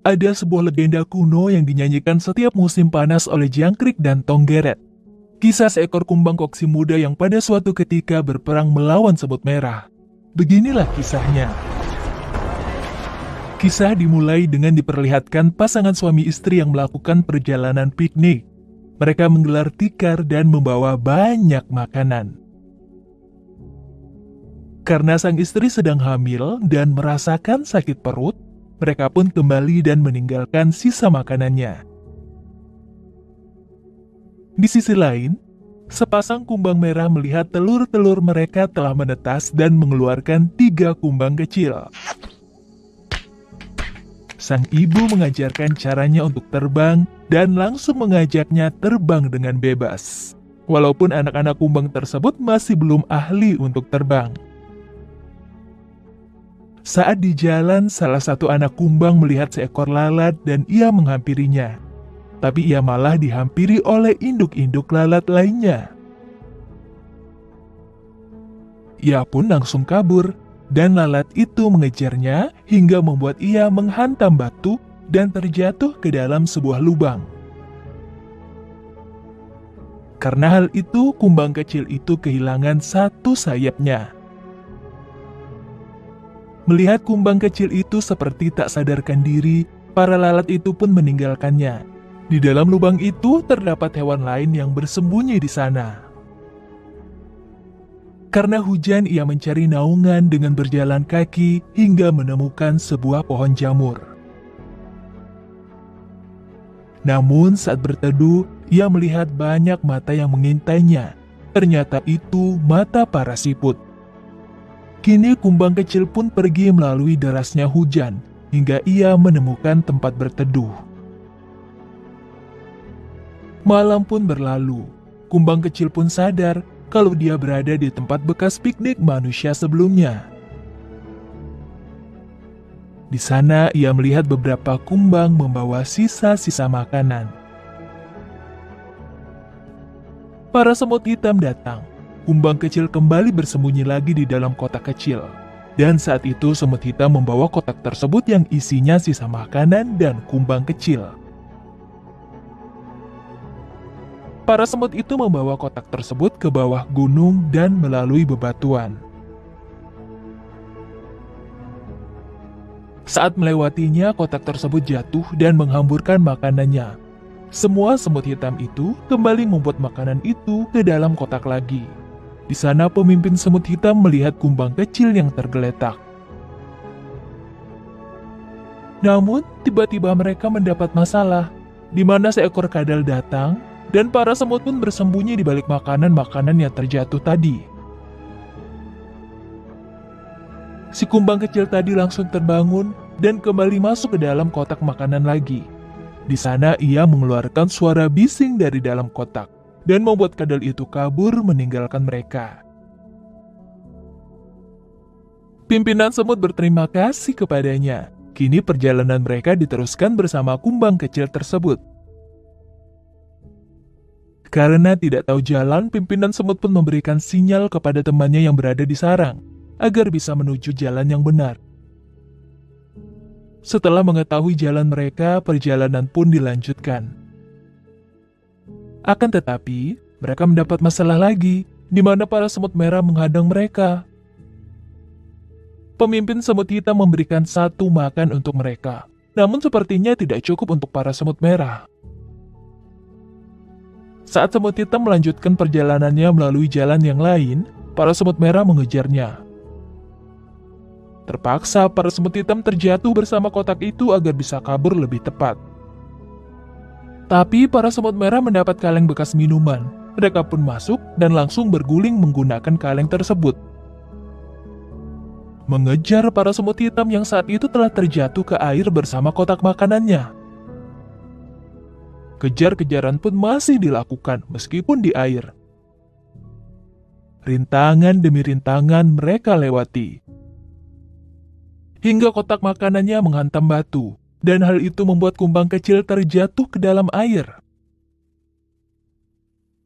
Ada sebuah legenda kuno yang dinyanyikan setiap musim panas oleh jangkrik dan tonggeret. Kisah seekor kumbang koksi muda yang pada suatu ketika berperang melawan semut merah. Beginilah kisahnya. Kisah dimulai dengan diperlihatkan pasangan suami istri yang melakukan perjalanan piknik. Mereka menggelar tikar dan membawa banyak makanan. Karena sang istri sedang hamil dan merasakan sakit perut, mereka pun kembali dan meninggalkan sisa makanannya. Di sisi lain, sepasang kumbang merah melihat telur-telur mereka telah menetas dan mengeluarkan 3 kumbang kecil. Sang ibu mengajarkan caranya untuk terbang dan langsung mengajaknya terbang dengan bebas. Walaupun anak-anak kumbang tersebut masih belum ahli untuk terbang. Saat di jalan, salah satu anak kumbang melihat seekor lalat dan ia menghampirinya. Tapi ia malah dihampiri oleh induk-induk lalat lainnya. Ia pun langsung kabur, dan lalat itu mengejarnya hingga membuat ia menghantam batu dan terjatuh ke dalam sebuah lubang. Karena hal itu, kumbang kecil itu kehilangan satu sayapnya. Melihat kumbang kecil itu seperti tak sadarkan diri, para lalat itu pun meninggalkannya. Di dalam lubang itu terdapat hewan lain yang bersembunyi di sana. Karena hujan, ia mencari naungan dengan berjalan kaki hingga menemukan sebuah pohon jamur. Namun saat berteduh, ia melihat banyak mata yang mengintainya. Ternyata itu mata para siput. Kini kumbang kecil pun pergi melalui derasnya hujan, hingga ia menemukan tempat berteduh. Malam pun berlalu, kumbang kecil pun sadar kalau dia berada di tempat bekas piknik manusia sebelumnya. Di sana ia melihat beberapa kumbang membawa sisa-sisa makanan. Para semut hitam datang. Kumbang kecil kembali bersembunyi lagi di dalam kotak kecil. Dan saat itu semut hitam membawa kotak tersebut yang isinya sisa makanan dan kumbang kecil. Para semut itu membawa kotak tersebut ke bawah gunung dan melalui bebatuan. Saat melewatinya, kotak tersebut jatuh dan menghamburkan makanannya. Semua semut hitam itu kembali membuat makanan itu ke dalam kotak lagi. Di sana pemimpin semut hitam melihat kumbang kecil yang tergeletak. Namun, tiba-tiba mereka mendapat masalah, di mana seekor kadal datang, dan para semut pun bersembunyi di balik makanan-makanan yang terjatuh tadi. Si kumbang kecil tadi langsung terbangun dan kembali masuk ke dalam kotak makanan lagi. Di sana ia mengeluarkan suara bising dari dalam kotak dan membuat kadal itu kabur meninggalkan mereka. Pimpinan semut berterima kasih kepadanya. Kini perjalanan mereka diteruskan bersama kumbang kecil tersebut. Karena tidak tahu jalan, pimpinan semut pun memberikan sinyal kepada temannya yang berada di sarang, agar bisa menuju jalan yang benar. Setelah mengetahui jalan mereka, perjalanan pun dilanjutkan. Akan tetapi, mereka mendapat masalah lagi, di mana para semut merah menghadang mereka. Pemimpin semut hitam memberikan 1 makan untuk mereka, namun sepertinya tidak cukup untuk para semut merah. Saat semut hitam melanjutkan perjalanannya melalui jalan yang lain, para semut merah mengejarnya. Terpaksa, para semut hitam terjatuh bersama kotak itu agar bisa kabur lebih tepat. Tapi para semut merah mendapat kaleng bekas minuman. Mereka pun masuk dan langsung berguling menggunakan kaleng tersebut. Mengejar para semut hitam yang saat itu telah terjatuh ke air bersama kotak makanannya. Kejar-kejaran pun masih dilakukan meskipun di air. Rintangan demi rintangan mereka lewati. Hingga kotak makanannya menghantam batu. Dan hal itu membuat kumbang kecil terjatuh ke dalam air.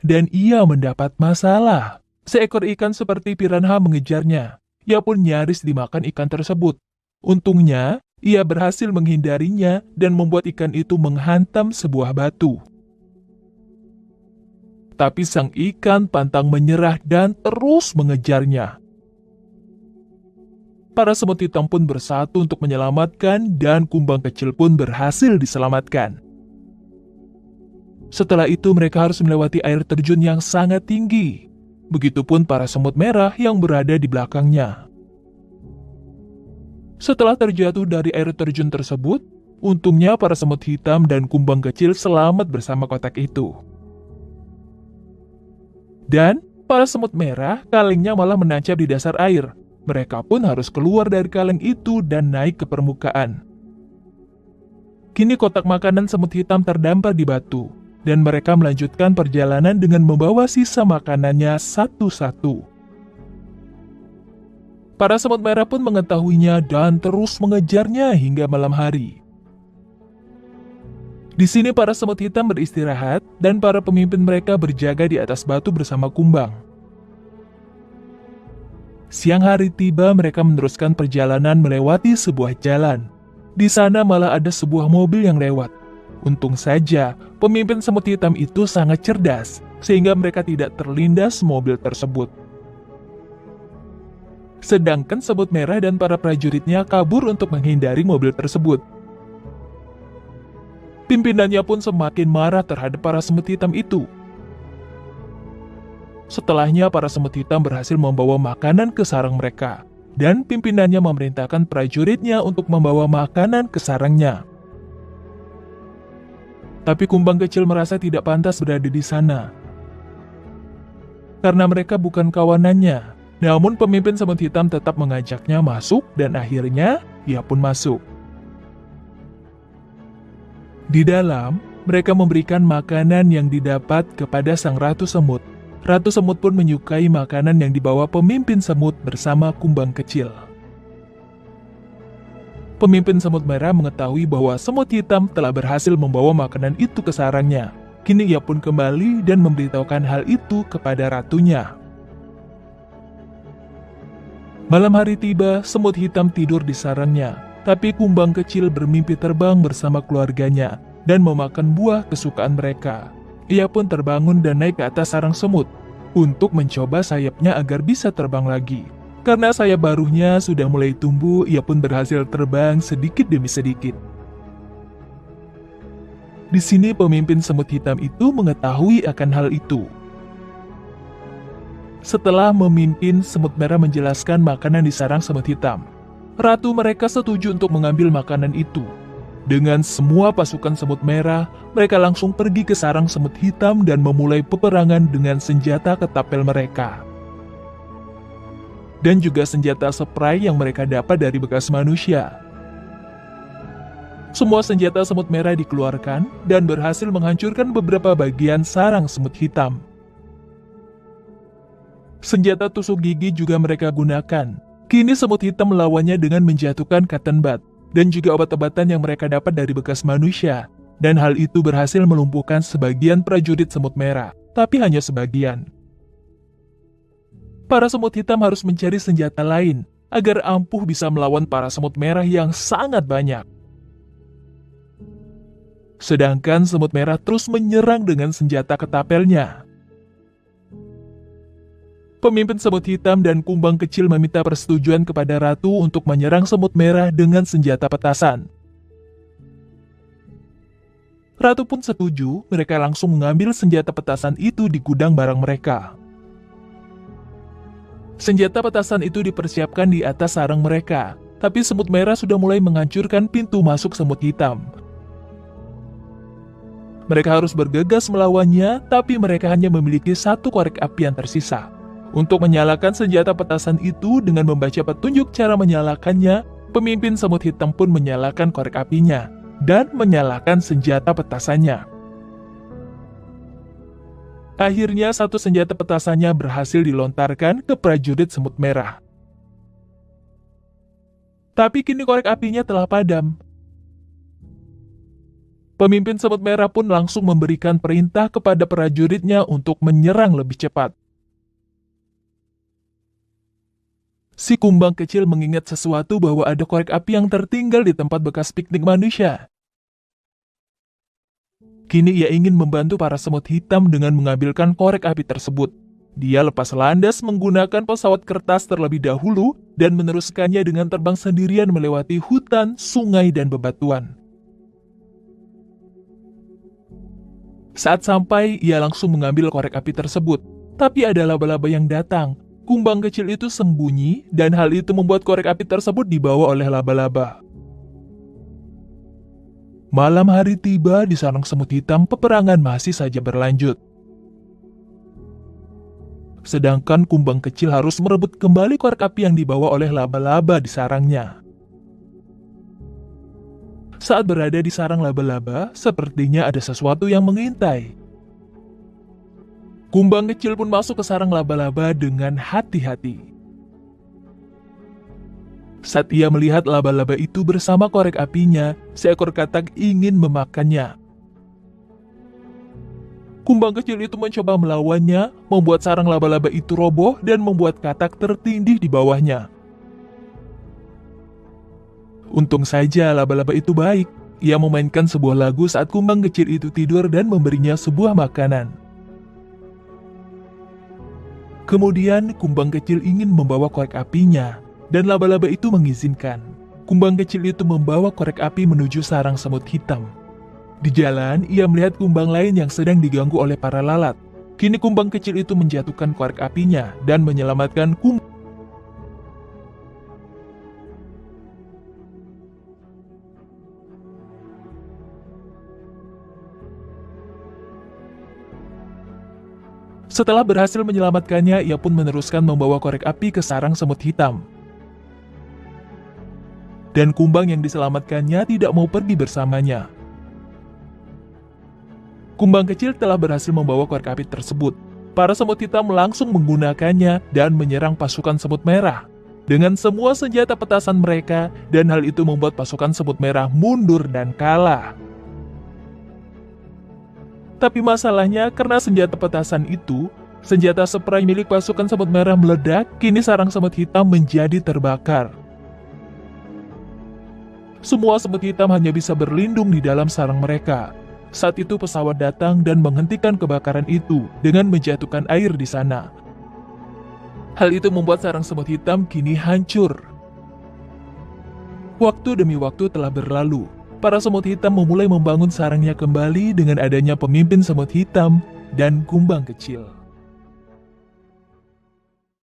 Dan ia mendapat masalah. Seekor ikan seperti piranha mengejarnya. Ia pun nyaris dimakan ikan tersebut. Untungnya, ia berhasil menghindarinya dan membuat ikan itu menghantam sebuah batu. Tapi sang ikan pantang menyerah dan terus mengejarnya. Para semut hitam pun bersatu untuk menyelamatkan dan kumbang kecil pun berhasil diselamatkan. Setelah itu mereka harus melewati air terjun yang sangat tinggi. Begitupun para semut merah yang berada di belakangnya. Setelah terjatuh dari air terjun tersebut, untungnya para semut hitam dan kumbang kecil selamat bersama kotak itu. Dan para semut merah kalengnya malah menancap di dasar air. Mereka pun harus keluar dari kaleng itu dan naik ke permukaan. Kini kotak makanan semut hitam terdampar di batu, dan mereka melanjutkan perjalanan dengan membawa sisa makanannya satu-satu. Para semut merah pun mengetahuinya dan terus mengejarnya hingga malam hari. Di sini para semut hitam beristirahat dan para pemimpin mereka berjaga di atas batu bersama kumbang. Siang hari tiba, mereka meneruskan perjalanan melewati sebuah jalan. Di sana malah ada sebuah mobil yang lewat. Untung saja, pemimpin semut hitam itu sangat cerdas, sehingga mereka tidak terlindas mobil tersebut. Sedangkan semut merah dan para prajuritnya kabur untuk menghindari mobil tersebut. Pimpinannya pun semakin marah terhadap para semut hitam itu. Setelahnya, para semut hitam berhasil membawa makanan ke sarang mereka, dan pimpinannya memerintahkan prajuritnya untuk membawa makanan ke sarangnya. Tapi kumbang kecil merasa tidak pantas berada di sana, karena mereka bukan kawanannya. Namun pemimpin semut hitam tetap mengajaknya masuk, dan akhirnya ia pun masuk. Di dalam, mereka memberikan makanan yang didapat kepada sang ratu semut. Ratu semut pun menyukai makanan yang dibawa pemimpin semut bersama kumbang kecil. Pemimpin semut merah mengetahui bahwa semut hitam telah berhasil membawa makanan itu ke sarangnya. Kini ia pun kembali dan memberitahukan hal itu kepada ratunya. Malam hari tiba, semut hitam tidur di sarangnya, tapi kumbang kecil bermimpi terbang bersama keluarganya dan memakan buah kesukaan mereka. Ia pun terbangun dan naik ke atas sarang semut untuk mencoba sayapnya agar bisa terbang lagi. Karena sayap barunya sudah mulai tumbuh, ia pun berhasil terbang sedikit demi sedikit. Di sini pemimpin semut hitam itu mengetahui akan hal itu. Setelah memimpin semut merah menjelaskan makanan di sarang semut hitam, ratu mereka setuju untuk mengambil makanan itu. Dengan semua pasukan semut merah, mereka langsung pergi ke sarang semut hitam dan memulai peperangan dengan senjata ketapel mereka. Dan juga senjata spray yang mereka dapat dari bekas manusia. Semua senjata semut merah dikeluarkan dan berhasil menghancurkan beberapa bagian sarang semut hitam. Senjata tusuk gigi juga mereka gunakan. Kini semut hitam melawannya dengan menjatuhkan cotton bud dan juga obat-obatan yang mereka dapat dari bekas manusia. Dan hal itu berhasil melumpuhkan sebagian prajurit semut merah, tapi hanya sebagian. Para semut hitam harus mencari senjata lain, agar ampuh bisa melawan para semut merah yang sangat banyak. Sedangkan semut merah terus menyerang dengan senjata ketapelnya. Pemimpin semut hitam dan kumbang kecil meminta persetujuan kepada ratu untuk menyerang semut merah dengan senjata petasan. Ratu pun setuju, mereka langsung mengambil senjata petasan itu di gudang barang mereka. Senjata petasan itu dipersiapkan di atas sarang mereka, tapi semut merah sudah mulai menghancurkan pintu masuk semut hitam. Mereka harus bergegas melawannya, tapi mereka hanya memiliki satu korek api yang tersisa. Untuk menyalakan senjata petasan itu dengan membaca petunjuk cara menyalakannya, pemimpin semut hitam pun menyalakan korek apinya dan menyalakan senjata petasannya. Akhirnya satu senjata petasannya berhasil dilontarkan ke prajurit semut merah. Tapi kini korek apinya telah padam. Pemimpin semut merah pun langsung memberikan perintah kepada prajuritnya untuk menyerang lebih cepat. Si kumbang kecil mengingat sesuatu bahwa ada korek api yang tertinggal di tempat bekas piknik manusia. Kini ia ingin membantu para semut hitam dengan mengambilkan korek api tersebut. Dia lepas landas menggunakan pesawat kertas terlebih dahulu dan meneruskannya dengan terbang sendirian melewati hutan, sungai, dan bebatuan. Saat sampai, ia langsung mengambil korek api tersebut. Tapi ada laba-laba yang datang. Kumbang kecil itu sembunyi, dan hal itu membuat korek api tersebut dibawa oleh laba-laba. Malam hari tiba di sarang semut hitam, peperangan masih saja berlanjut. Sedangkan kumbang kecil harus merebut kembali korek api yang dibawa oleh laba-laba di sarangnya. Saat berada di sarang laba-laba, sepertinya ada sesuatu yang mengintai. Kumbang kecil pun masuk ke sarang laba-laba dengan hati-hati. Saat ia melihat laba-laba itu bersama korek apinya, seekor katak ingin memakannya. Kumbang kecil itu mencoba melawannya, membuat sarang laba-laba itu roboh dan membuat katak tertindih di bawahnya. Untung saja laba-laba itu baik. Ia memainkan sebuah lagu saat kumbang kecil itu tidur dan memberinya sebuah makanan. Kemudian kumbang kecil ingin membawa korek apinya, dan laba-laba itu mengizinkan. Kumbang kecil itu membawa korek api menuju sarang semut hitam. Di jalan, ia melihat kumbang lain yang sedang diganggu oleh para lalat. Kini kumbang kecil itu menjatuhkan korek apinya dan menyelamatkan kumbang. Setelah berhasil menyelamatkannya, ia pun meneruskan membawa korek api ke sarang semut hitam. Dan kumbang yang diselamatkannya tidak mau pergi bersamanya. Kumbang kecil telah berhasil membawa korek api tersebut. Para semut hitam langsung menggunakannya dan menyerang pasukan semut merah dengan semua senjata petasan mereka, dan hal itu membuat pasukan semut merah mundur dan kalah. Tapi masalahnya, karena senjata petasan itu, senjata spray milik pasukan semut merah meledak, kini sarang semut hitam menjadi terbakar. Semua semut hitam hanya bisa berlindung di dalam sarang mereka. Saat itu pesawat datang dan menghentikan kebakaran itu dengan menjatuhkan air di sana. Hal itu membuat sarang semut hitam kini hancur. Waktu demi waktu telah berlalu. Para semut hitam memulai membangun sarangnya kembali dengan adanya pemimpin semut hitam dan kumbang kecil.